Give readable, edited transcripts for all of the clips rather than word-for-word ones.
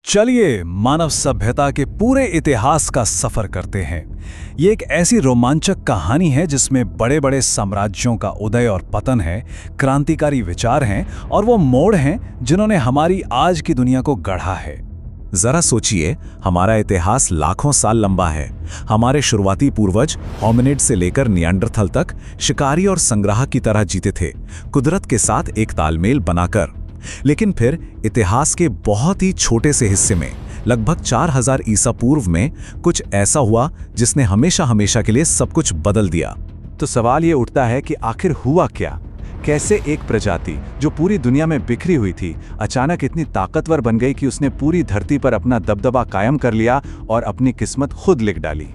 चलिए मानव सभ्यता के पूरे इतिहास का सफर करते हैं। ये एक ऐसी रोमांचक कहानी है जिसमें बड़े बड़े साम्राज्यों का उदय और पतन है, क्रांतिकारी विचार हैं और वो मोड़ हैं जिन्होंने हमारी आज की दुनिया को गढ़ा है। जरा सोचिए, हमारा इतिहास लाखों साल लंबा है। हमारे शुरुआती पूर्वज होमिनिड से लेकर निएंडरथल तक शिकारी और संग्राहक की तरह जीते थे, कुदरत के साथ एक तालमेल बनाकर। लेकिन फिर इतिहास के बहुत ही छोटे से हिस्से में लगभग 4000 ईसा पूर्व में कुछ ऐसा हुआ जिसने हमेशा हमेशा के लिए सब कुछ बदल दिया। तो सवाल ये उठता है कि आखिर हुआ क्या? कैसे एक प्रजाति जो पूरी दुनिया में बिखरी हुई थी अचानक इतनी ताकतवर बन गई कि उसने पूरी धरती पर अपना दबदबा कायम कर लिया और अपनी किस्मत खुद लिख डाली?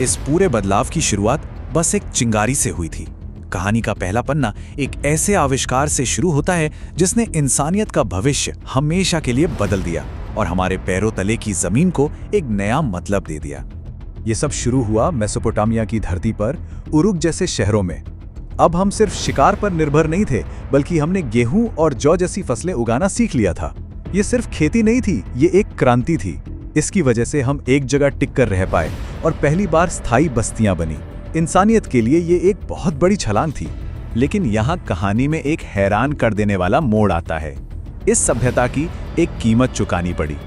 इस पूरे बदलाव की शुरुआत बस एक चिंगारी से हुई थी। कहानी का पहला पन्ना एक ऐसे आविष्कार से शुरू होता है जिसने इंसानियत का भविष्य हमेशा के लिए बदल दिया और हमारे पैरों तले की जमीन को एक नया मतलब दे दिया। ये सब शुरू हुआ मेसोपोटामिया की धरती पर, उरुक जैसे शहरों में। अब हम सिर्फ शिकार पर निर्भर नहीं थे, बल्कि हमने गेहूं और जौ जैसी फसलें उगाना सीख लिया था। ये सिर्फ खेती नहीं थी, ये एक क्रांति थी। इसकी वजह से हम एक जगह टिक कर रह पाए और पहली बार स्थायी बस्तियां बनी। इंसानियत के लिए ये एक बहुत बड़ी छलांग थी। लेकिन यहाँ कहानी में एक हैरान कर देने वाला मोड़ आता है। इस सभ्यता की एक कीमत चुकानी पड़ी।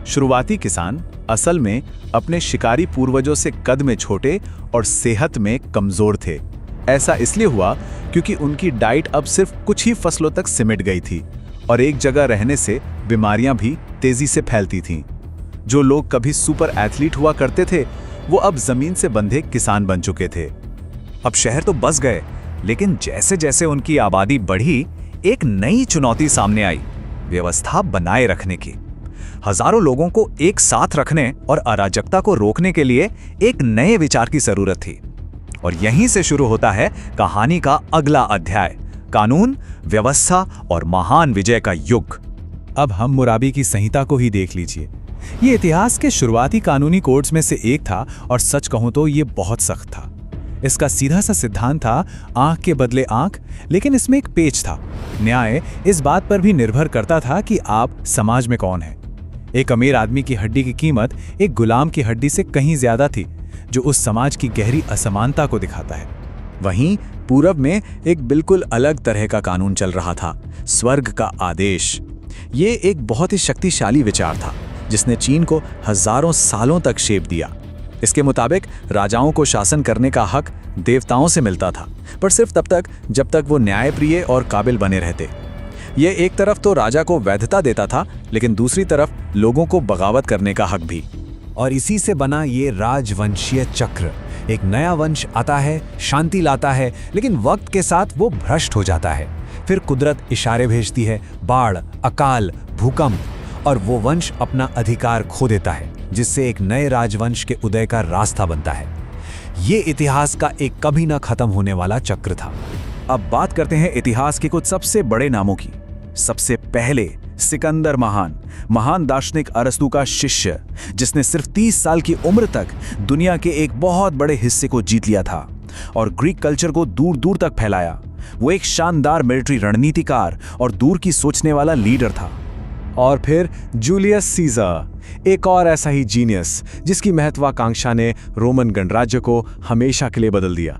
शुरुआती किसान असल में अपने शिकारी पूर्वजों से कद में छोटे और सेहत में कमजोर थे। ऐसा इसलिए हुआ क्योंकि उनकी डाइट अब सिर्फ कुछ ही फसलों तक सिमट गई थी और एक जगह रहने से बीमारियां भी तेजी से फैलती थीं। जो लोग कभी सुपर एथलीट हुआ करते थे, वो अब जमीन से बंधे किसान बन चुके थे। अब शहर तो बस गए, लेकिन जैसे जैसे उनकी आबादी बढ़ी, एक नई चुनौती सामने आई, व्यवस्था बनाए रखने की। हजारों लोगों को एक साथ रखने और अराजकता को रोकने के लिए एक नए विचार की जरूरत थी। और यहीं से शुरू होता है कहानी का अगला अध्याय, कानून, व्यवस्था और महान विजय का युग। अब हम्मुराबी की संहिता को ही देख लीजिए। ये इतिहास के शुरुआती कानूनी कोड्स में से एक था और सच कहूं तो ये बहुत सख्त था। इसका सीधा सा सिद्धांत था आंख के बदले आंख, लेकिन इसमें एक पेच था। न्याय इस बात पर भी निर्भर करता था कि आप समाज में कौन हैं। एक अमीर आदमी की हड्डी की कीमत एक गुलाम की हड्डी से कहीं ज्यादा थी, जो उस समाज की गहरी असमानता को दिखाता है। वहीं पूरब में एक बिल्कुल अलग तरह का कानून चल रहा था, स्वर्ग का आदेश। ये एक बहुत ही शक्तिशाली विचार था जिसने चीन को हजारों सालों तक शेप दिया। इसके मुताबिक राजाओं को शासन करने का हक देवताओं से मिलता था, पर सिर्फ तब तक जब तक वो न्यायप्रिय और काबिल बने रहते। ये एक तरफ तो राजा को वैधता देता था, लेकिन दूसरी तरफ लोगों को बगावत करने का हक भी। और इसी से बना ये राजवंशीय चक्र। एक नया वंश आता है, शांति लाता है, लेकिन वक्त के साथ वो भ्रष्ट हो जाता है। फिर कुदरत इशारे भेजती है, बाढ़, अकाल, भूकंप, और वो वंश अपना अधिकार खो देता है, जिससे एक नए राजवंश के उदय का रास्ता बनता है। ये इतिहास का एक कभी न खत्म होने वाला चक्र था। अब बात करते हैं इतिहास के कुछ सबसे बड़े नामों की। सबसे पहले सिकंदर महान दार्शनिक अरस्तु का शिष्य, जिसने सिर्फ 30 साल की उम्र तक दुनिया के एक बहुत बड़े हिस्से को जीत लिया था और ग्रीक कल्चर को दूर दूर तक फैलाया। वो एक शानदार मिलिट्री रणनीतिकार और दूर की सोचने वाला लीडर था। और फिर जूलियस सीजर, एक और ऐसा ही जीनियस जिसकी महत्वाकांक्षा ने रोमन गणराज्य को हमेशा के लिए बदल दिया।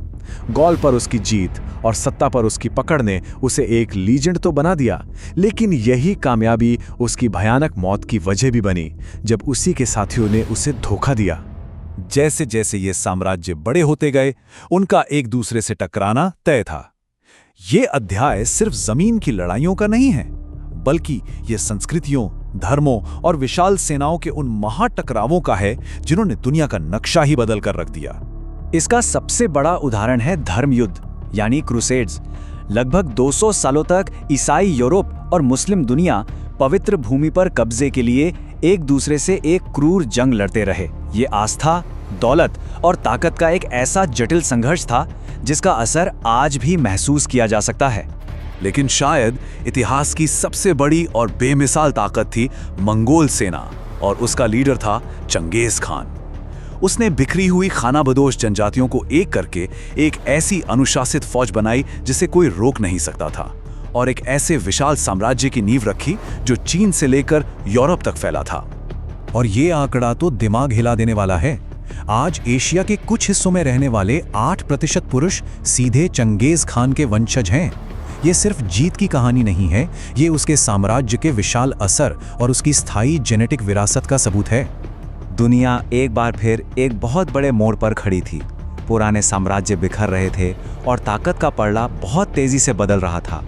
गॉल पर उसकी जीत और सत्ता पर उसकी पकड़ ने उसे एक लीजेंड तो बना दिया, लेकिन यही कामयाबी उसकी भयानक मौत की वजह भी बनी, जब उसी के साथियों ने उसे धोखा दिया। जैसे जैसे ये साम्राज्य बड़े होते गए, उनका एक दूसरे से टकराना तय था। ये अध्याय सिर्फ जमीन की लड़ाइयों का नहीं है, बल्कि ये संस्कृतियों, धर्मों और विशाल सेनाओं के उन महाटकरावों का है जिन्होंने दुनिया का नक्शा ही बदल कर रख दिया। इसका सबसे बड़ा उदाहरण है धर्म युद्ध, यानी क्रूसेड्स। लगभग 200 सालों तक ईसाई यूरोप और मुस्लिम दुनिया पवित्र भूमि पर कब्जे के लिए एक दूसरे से एक क्रूर जंग लड़ते रहे। ये आस्था, दौलत और ताकत का एक ऐसा जटिल संघर्ष था जिसका असर आज भी महसूस किया जा सकता है। लेकिन शायद इतिहास की सबसे बड़ी और बेमिसाल ताकत थी मंगोल सेना, और उसका लीडर था चंगेज खान। उसने बिखरी हुई खानाबदोश जनजातियों को एक करके एक ऐसी अनुशासित फौज बनाई जिसे कोई रोक नहीं सकता था, और एक ऐसे विशाल साम्राज्य की नींव रखी जो चीन से लेकर यूरोप तक फैला था। और ये आंकड़ा तो दिमाग हिला देने वाला है। आज एशिया के कुछ हिस्सों में रहने वाले 8% पुरुष सीधे चंगेज खान के वंशज हैं। ये सिर्फ जीत की कहानी नहीं है, ये उसके साम्राज्य के विशाल असर और उसकी स्थायी जेनेटिक विरासत का सबूत है। दुनिया एक बार फिर एक बहुत बड़े मोड़ पर खड़ी थी। पुराने साम्राज्य बिखर रहे थे और ताकत का पड़ला बहुत तेजी से बदल रहा था।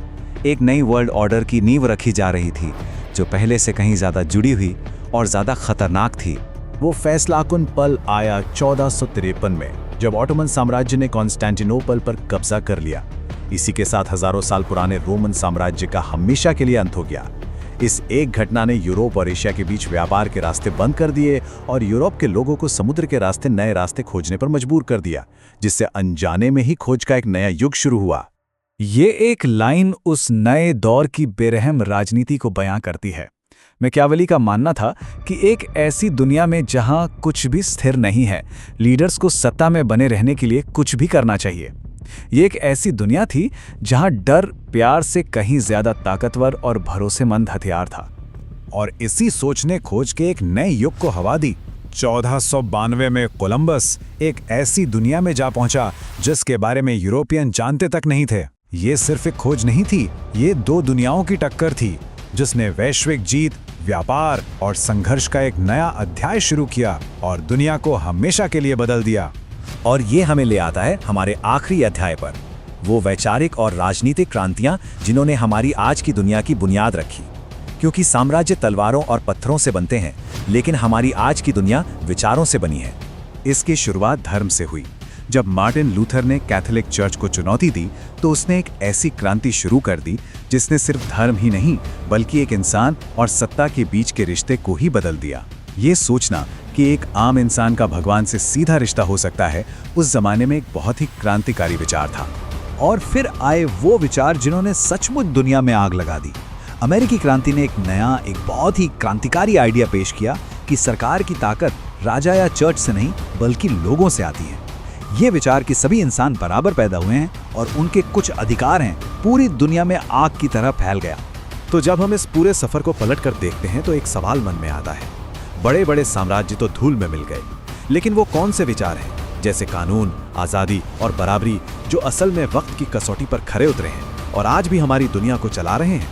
एक नई वर्ल्ड ऑर्डर की नींव रखी जा रही थी, जो पहले से कहीं ज़्यादा जुड़ी हुई और ज़्यादा खतरनाक थी। वो फैसलाकुन पल आया 1453 में, जब ऑटोमन साम्राज्य ने कॉन्स्टेंटिनोपल पर कब्जा कर लिया। इसी के साथ हजारों साल पुराने रोमन साम्राज्य का हमेशा के लिए अंत हो गया। इस एक घटना ने यूरोप और एशिया के बीच व्यापार के रास्ते बंद कर दिए और यूरोप के लोगों को समुद्र के रास्ते नए रास्ते खोजने पर मजबूर कर दिया, जिससे अनजाने में ही खोज का एक नया युग शुरू हुआ। ये एक लाइन उस नए दौर की बेरहम राजनीति को बयां करती है। मैकियावेली का मानना था कि एक ऐसी दुनिया में जहां कुछ भी स्थिर नहीं है, लीडर्स को सत्ता में बने रहने के लिए कुछ भी करना चाहिए। ये एक ऐसी दुनिया थी जहां डर प्यार से कहीं ज्यादा ताकतवर और भरोसेमंद हथियार था। और इसी सोच ने खोज के एक नए युग को हवा दी। 1492 में कोलंबस एक ऐसी दुनिया में जा पहुंचा जिसके बारे में यूरोपियन जानते तक नहीं थे। ये सिर्फ एक खोज नहीं थी, ये दो दुनियाओं की टक्कर थी, जिसने वैश्विक जीत, व्यापार और संघर्ष का एक नया अध्याय शुरू किया और दुनिया को हमेशा के लिए बदल दिया। और ये हमें ले आता है हमारे आखिरी अध्याय पर, वो वैचारिक और राजनीतिक क्रांतियां जिन्होंने हमारी आज की दुनिया की बुनियाद रखी। क्योंकि साम्राज्य तलवारों और पत्थरों से बनते हैं, लेकिन हमारी आज की दुनिया विचारों से बनी है। इसकी शुरुआत धर्म से हुई। जब मार्टिन लूथर ने कैथोलिक चर्च को चुनौती दी, तो उसने एक ऐसी क्रांति शुरू कर दी जिसने सिर्फ धर्म ही नहीं, बल्कि एक इंसान और सत्ता के बीच के रिश्ते को ही बदल दिया। ये सोचना कि एक आम इंसान का भगवान से सीधा रिश्ता हो सकता है, उस जमाने में एक बहुत ही क्रांतिकारी विचार था। और फिर आए वो विचार जिन्होंने सचमुच दुनिया में आग लगा दी। अमेरिकी क्रांति ने एक बहुत ही क्रांतिकारी आइडिया पेश किया कि सरकार की ताकत राजा या चर्च से नहीं, बल्कि लोगों से आती है। ये विचार कि सभी इंसान बराबर पैदा हुए हैं और उनके कुछ अधिकार हैं, पूरी दुनिया में आग की तरह फैल गया। तो जब हम इस पूरे सफर को पलट कर देखते हैं, तो एक सवाल मन में आता है। बड़े बड़े साम्राज्य तो धूल में मिल गए, लेकिन वो कौन से विचार हैं, जैसे कानून, आज़ादी और बराबरी, जो असल में वक्त की कसौटी पर खरे उतरे हैं और आज भी हमारी दुनिया को चला रहे हैं?